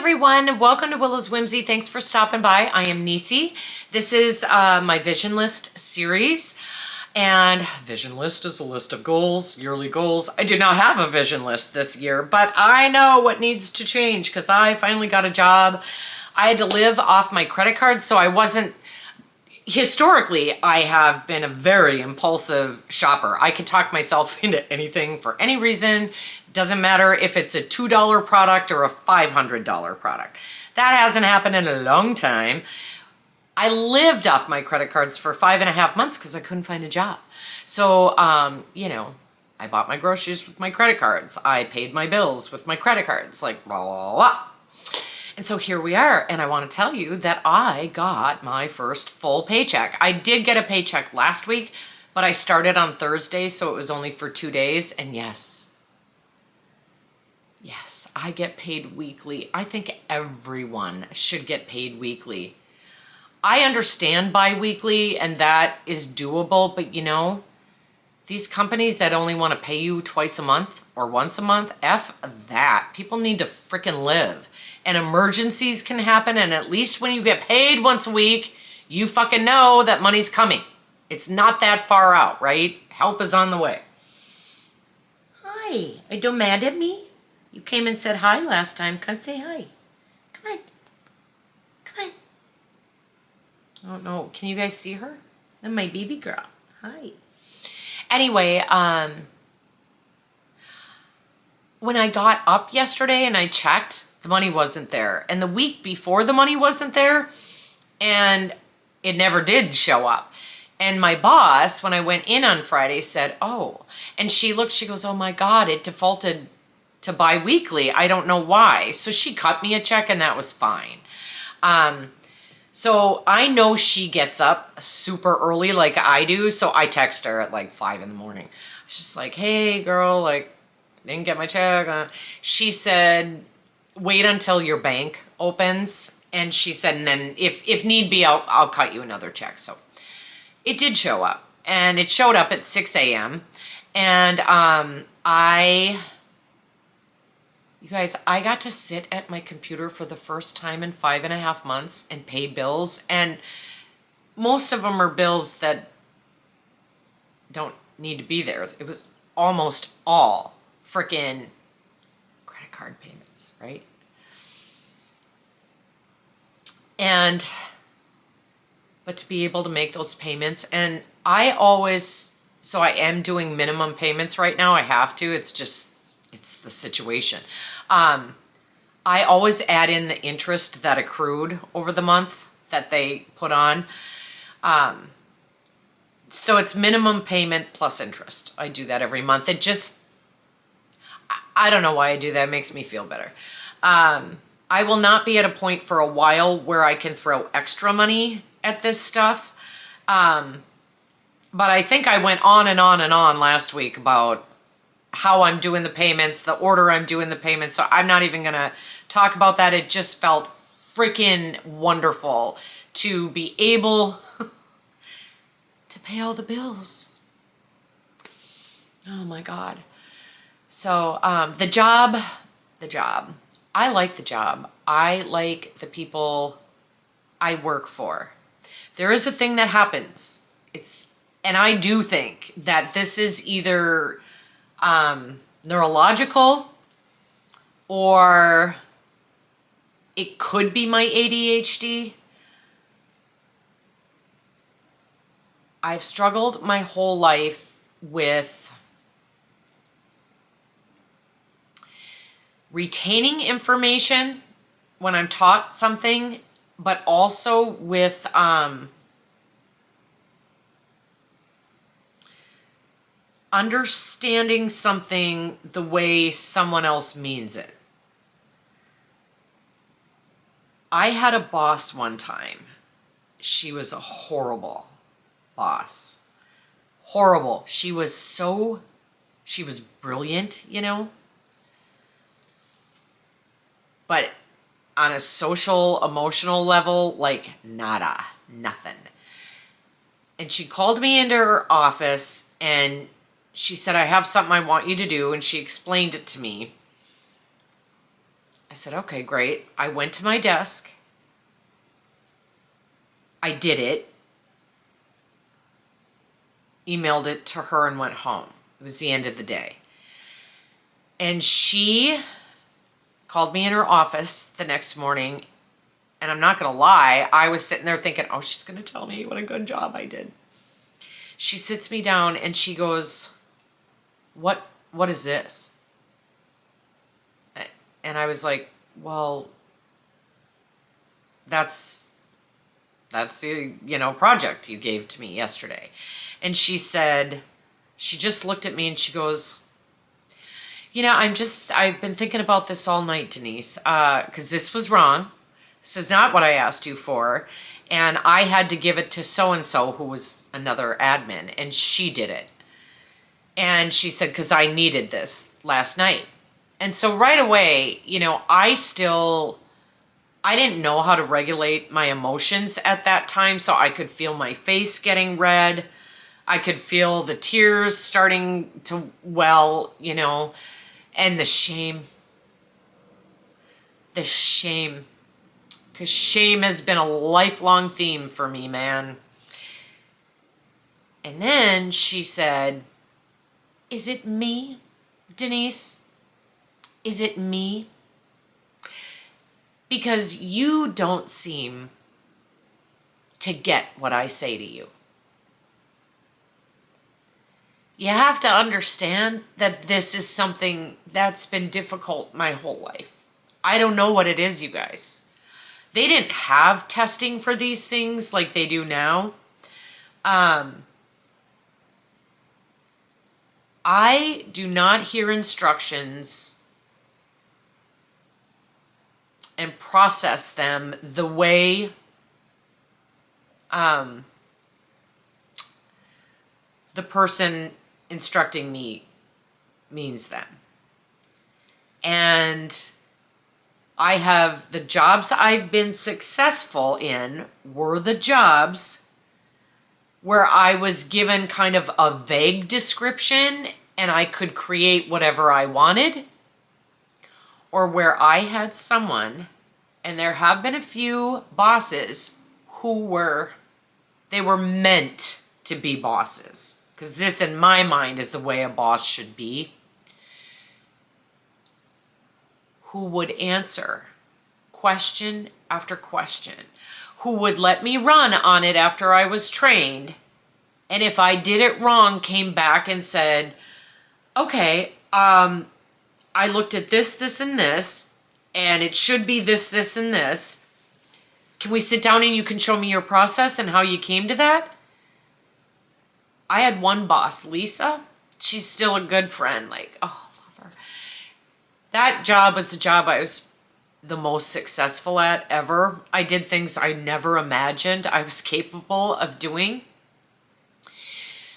everyone, welcome to Willow's Whimsy. Thanks for stopping by. I am Nisi. This is my Vision List series, and Vision List is a list of goals, yearly goals. I do not have a vision list this year, but I know what needs to change because I finally got a job. I had to live off my credit cards, so I wasn't. Historically, I have been a very impulsive shopper. I can talk myself into anything for any reason. Doesn't matter if it's a $2 product or a $500 product. That hasn't happened in a long time. I lived off my credit cards for 5.5 months because I couldn't find a job. So, I bought my groceries with my credit cards. I paid my bills with my credit cards, like blah, blah, blah. And so here we are, and I want to tell you that I got my first full paycheck. I did get a paycheck last week, but I started on Thursday, so it was only for 2 days, and yes, I get paid weekly. I think everyone should get paid weekly. I understand bi-weekly, and that is doable, but these companies that only want to pay you twice a month or once a month, F that. People need to freaking live. And emergencies can happen, and at least when you get paid once a week, you fucking know that money's coming. It's not that far out, right? Help is on the way. Hi, are you mad at me? You came and said hi last time. Come say hi. Come on. Come on. I don't know. Can you guys see her? And my baby girl. Hi. Anyway, when I got up yesterday and I checked, the money wasn't there. And the week before, the money wasn't there, and it never did show up. And my boss, when I went in on Friday, said, oh, and she looked, she goes, oh my God, it defaulted to bi-weekly. I don't know why. So she cut me a check, and that was fine. So I know she gets up super early like I do, so I text her at like 5 in the morning. It's just like, hey girl, didn't get my check. She said, wait until your bank opens. And she said, and then if need be, I'll cut you another check. So it did show up, and it showed up at 6 a.m. And you guys, I got to sit at my computer for the first time in 5.5 months and pay bills. And most of them are bills that don't need to be there. It was almost all freaking credit card payments, right? But to be able to make those payments, and so I am doing minimum payments right now. I have to, it's the situation. I always add in the interest that accrued over the month that they put on. So it's minimum payment plus interest. I do that every month. I don't know why I do that. It makes me feel better. I will not be at a point for a while where I can throw extra money at this stuff. But I think I went on and on and on last week about how I'm doing the payments, the order I'm doing the payments. So I'm not even going to talk about that. It just felt freaking wonderful to be able to pay all the bills. Oh my God. So the job, I like the job. I like the people I work for. There is a thing that happens. And I do think that this is either neurological, or it could be my ADHD. I've struggled my whole life with retaining information when I'm taught something, but also with understanding something the way someone else means it. I had a boss one time. She was a horrible boss. Horrible. She was brilliant, but on a social, emotional level, nada, nothing. And she called me into her office, and she said, I have something I want you to do. And she explained it to me. I said, okay, great. I went to my desk. I did it. Emailed it to her and went home. It was the end of the day. And she called me in her office the next morning. And I'm not going to lie, I was sitting there thinking, oh, she's going to tell me what a good job I did. She sits me down and she goes, what is this? And I was like, well, that's the, project you gave to me yesterday. And she said, she just looked at me and she goes, I've been thinking about this all night, Denise, because this was wrong. This is not what I asked you for. And I had to give it to so-and-so who was another admin, and she did it. And she said, because I needed this last night. And so right away, I didn't know how to regulate my emotions at that time, so I could feel my face getting red. I could feel the tears starting to well, and the shame. The shame. Because shame has been a lifelong theme for me, man. And then she said, is it me, Denise? Is it me? Because you don't seem to get what I say to you. You have to understand that this is something that's been difficult my whole life. I don't know what it is, you guys. They didn't have testing for these things like they do now. I do not hear instructions and process them the way the person instructing me means them. And the jobs I've been successful in were the jobs where I was given kind of a vague description and I could create whatever I wanted, or where I had someone, and there have been a few bosses who were meant to be bosses, because this in my mind is the way a boss should be, who would answer question after question, who would let me run on it after I was trained. And if I did it wrong, came back and said, okay, I looked at this, and this, and it should be this, and this. Can we sit down and you can show me your process and how you came to that? I had one boss, Lisa. She's still a good friend. Like, oh, I love her. That job was the job I was the most successful at ever. I did things I never imagined I was capable of doing.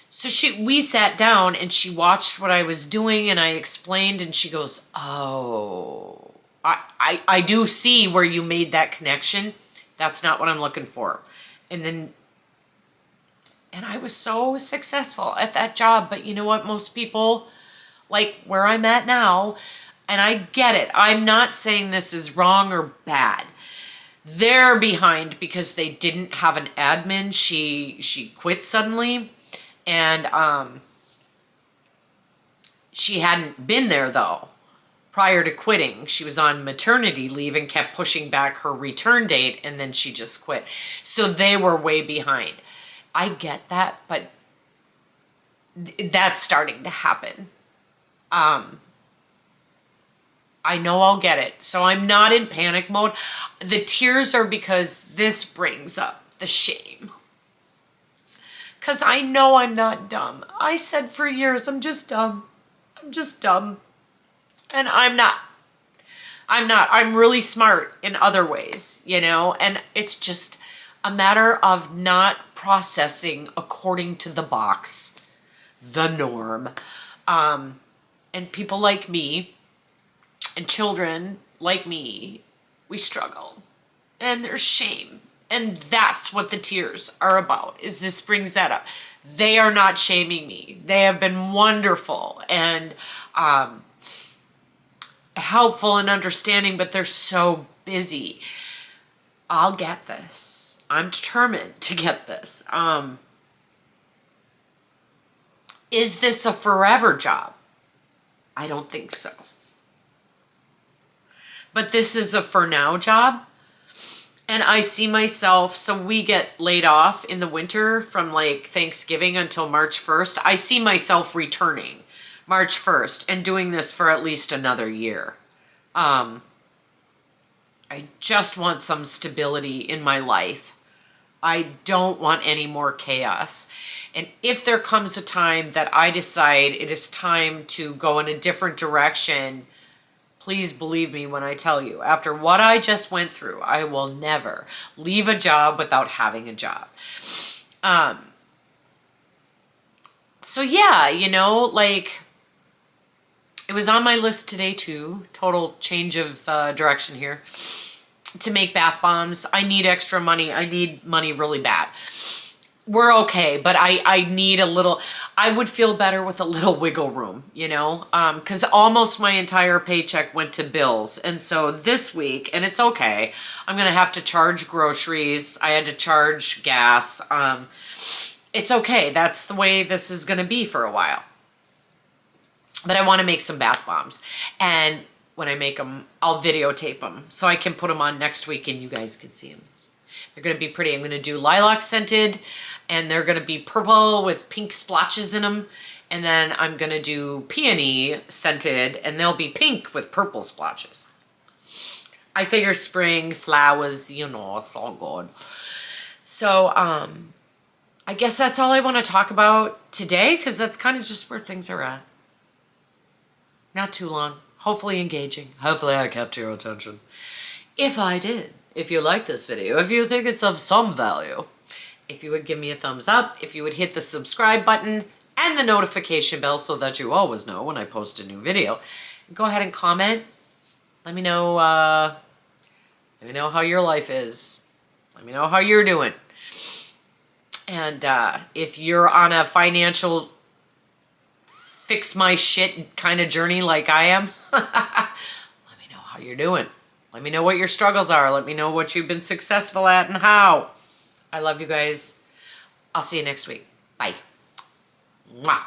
So we sat down and she watched what I was doing and I explained and she goes, oh, I do see where you made that connection. That's not what I'm looking for. And I was so successful at that job. But you know what? Most people, like where I'm at now, and I get it. I'm not saying this is wrong or bad. They're behind because they didn't have an admin. She quit suddenly. And she hadn't been there, though, prior to quitting. She was on maternity leave and kept pushing back her return date, and then she just quit. So they were way behind. I get that, but that's starting to happen. I know I'll get it. So I'm not in panic mode. The tears are because this brings up the shame. Because I know I'm not dumb. I said for years, I'm just dumb. I'm just dumb. And I'm not. I'm really smart in other ways, and it's just a matter of not processing according to the box, the norm. And people like me and children like me, we struggle. And there's shame. And that's what the tears are about, is this brings that up. They are not shaming me. They have been wonderful. And helpful and understanding, but they're so busy. I'll get this. I'm determined to get this. Is this a forever job? I don't think so. But this is a for now job. And I see myself, so we get laid off in the winter from like Thanksgiving until March 1st. I see myself returning March 1st and doing this for at least another year. I just want some stability in my life. I don't want any more chaos. And if there comes a time that I decide it is time to go in a different direction, please believe me when I tell you, after what I just went through, I will never leave a job without having a job. So yeah, you know, like, it was on my list today too, total change of direction here, to make bath bombs. I need extra money. I need money really bad. We're okay, but I need a little, I would feel better with a little wiggle room, you know, because almost my entire paycheck went to bills. And so this week, and it's okay, I'm going to have to charge groceries. I had to charge gas. It's okay. That's the way this is going to be for a while. But I want to make some bath bombs. And when I make them, I'll videotape them so I can put them on next week and you guys can see them. They're going to be pretty. I'm going to do lilac scented, and they're going to be purple with pink splotches in them. And then I'm going to do peony scented, and they'll be pink with purple splotches. I figure spring flowers, you know, it's all good. So I guess that's all I want to talk about today, because that's kind of just where things are at. Not too long. Hopefully engaging. Hopefully I kept your attention. If I did. If you like this video, if you think it's of some value, if you would give me a thumbs up, if you would hit the subscribe button and the notification bell so that you always know when I post a new video. Go ahead and comment. Let me know how your life is. Let me know how you're doing. And if you're on a financial fix my shit kind of journey like I am, let me know how you're doing. Let me know what your struggles are. Let me know what you've been successful at and how. I love you guys. I'll see you next week. Bye. Mwah.